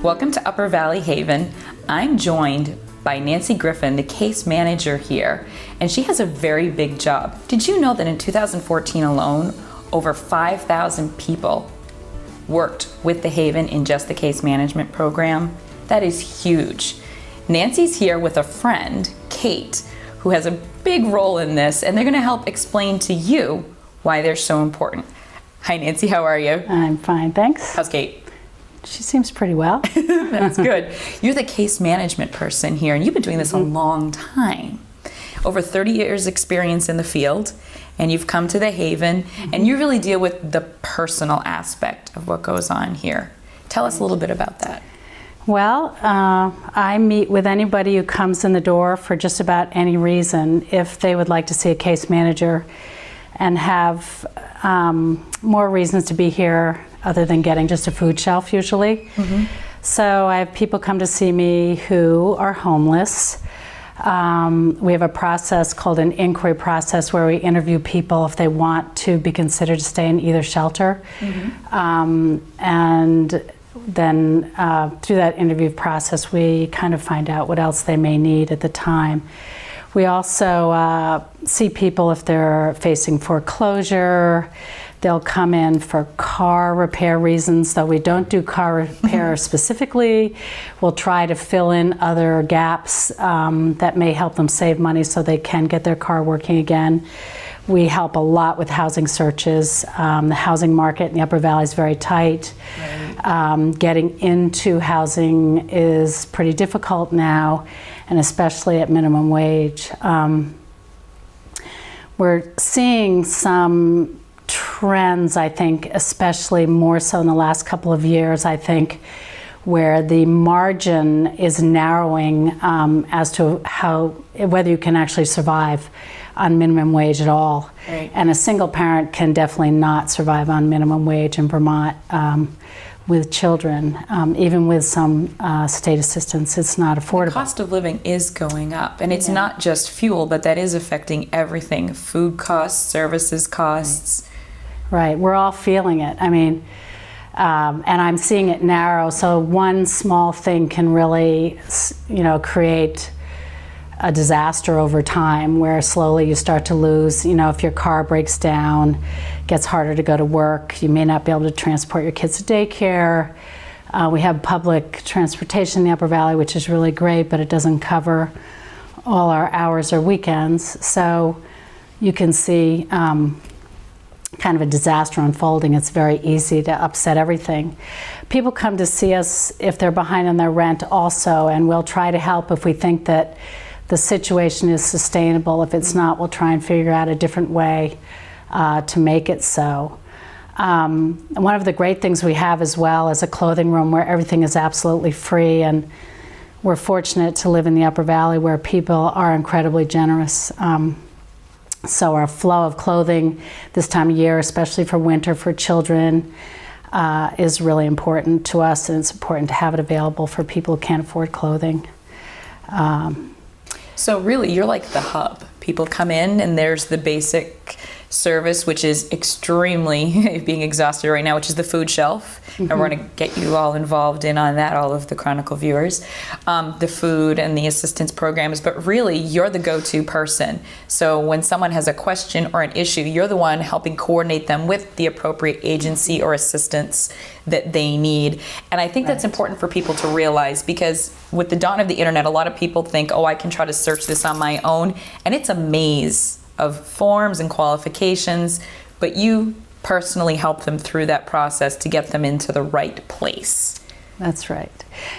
Welcome to Upper Valley Haven. I'm joined by Nancy Griffin, the case manager here, and she has a very big job. Did you know that in 2014 alone, over 5,000 people worked with the Haven in just the case management program? That is huge. Nancy's here with a friend, Kate, who has a big role in this, and they're going to help explain to you why they're so important. Hi Nancy, how are you? I'm fine, thanks. How's Kate? She seems pretty well. That's good. You're the case management person here, and you've been doing this a long time. Over 30 years experience in the field, and you've come to the Haven, and you really deal with the personal aspect of what goes on here. Tell us a little bit about that. Well, I meet with anybody who comes in the door for just about any reason if they would like to see a case manager and have more reasons to be here other than getting just a food shelf usually. So I have people come to see me who are homeless. We have a process called an inquiry process where we interview people if they want to be considered to stay in either shelter. And then through that interview process we kind of find out what else they may need at the time. We also see people if they're facing foreclosure. They'll come in for car repair reasons, though we don't do car repair specifically. We'll try to fill in other gaps that may help them save money so they can get their car working again. We help a lot with housing searches. The housing market in the Upper Valley is very tight. Getting into housing is pretty difficult now, and especially at minimum wage. We're seeing some trends, I think, especially more so in the last couple of years, I think, where the margin is narrowing as to whether you can actually survive on minimum wage at all. Right. And a single parent can definitely not survive on minimum wage in Vermont with children. Even with some state assistance, it's not affordable. The cost of living is going up, and it's not just fuel, but that is affecting everything. Food costs, services costs. Right, we're all feeling it. I mean, and I'm seeing it narrow, so one small thing can really, create a disaster over time where slowly you start to lose, if your car breaks down, gets harder to go to work, you may not be able to transport your kids to daycare. We have public transportation in the Upper Valley, which is really great, but it doesn't cover all our hours or weekends. So you can see kind of a disaster unfolding. It's very easy to upset everything. People come to see us if they're behind on their rent also, and we'll try to help if we think that the situation is sustainable. If it's not, we'll try and figure out a different way to make it so. One of the great things we have as well is a clothing room where everything is absolutely free, and we're fortunate to live in the Upper Valley where people are incredibly generous. So our flow of clothing this time of year, especially for winter for children, is really important to us, and it's important to have it available for people who can't afford clothing. So really, you're like the hub. People come in and there's the basic service, which is extremely being exhausted right now, which is the food shelf. And we're going to get you all involved in on that, all of the Chronicle viewers. The food and the assistance programs, but really you're the go-to person. So when someone has a question or an issue, you're the one helping coordinate them with the appropriate agency or assistance that they need. And I think that's important for people to realize, because with the dawn of the internet, a lot of people think, oh, I can try to search this on my own. And it's a maze of forms and qualifications, but you personally help them through that process to get them into the right place. That's right.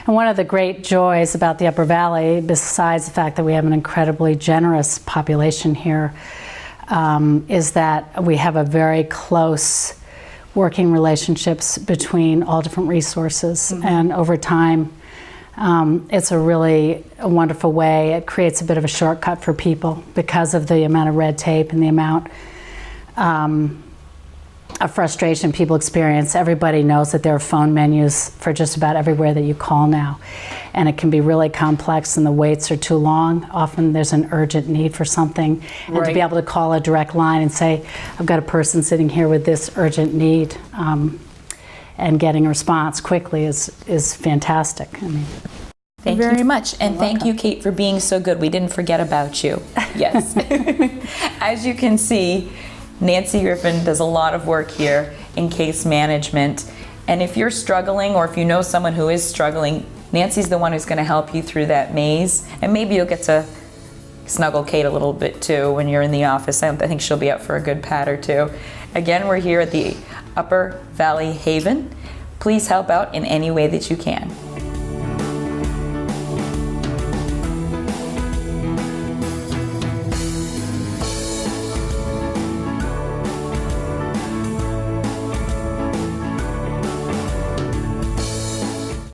And one of the great joys about the Upper Valley, besides the fact that we have an incredibly generous population here, is that we have a very close working relationships between all different resources. And over time, it's a really wonderful way. It creates a bit of a shortcut for people because of the amount of red tape and the amount of frustration people experience. Everybody knows that there are phone menus for just about everywhere that you call now, and it can be really complex and the waits are too long. Often there's an urgent need for something, and to be able to call a direct line and say, I've got a person sitting here with this urgent need, and getting a response quickly is fantastic. I mean, Thank you very much. And thank you, Kate, for being so good. We didn't forget about you. Yes. As you can see, Nancy Griffin does a lot of work here in case management. And if you're struggling, or if you know someone who is struggling, Nancy's the one who's going to help you through that maze. And maybe you'll get to snuggle Kate a little bit too when you're in the office. I think she'll be up for a good pat or two. Again, we're here at the Upper Valley Haven. Please help out in any way that you can.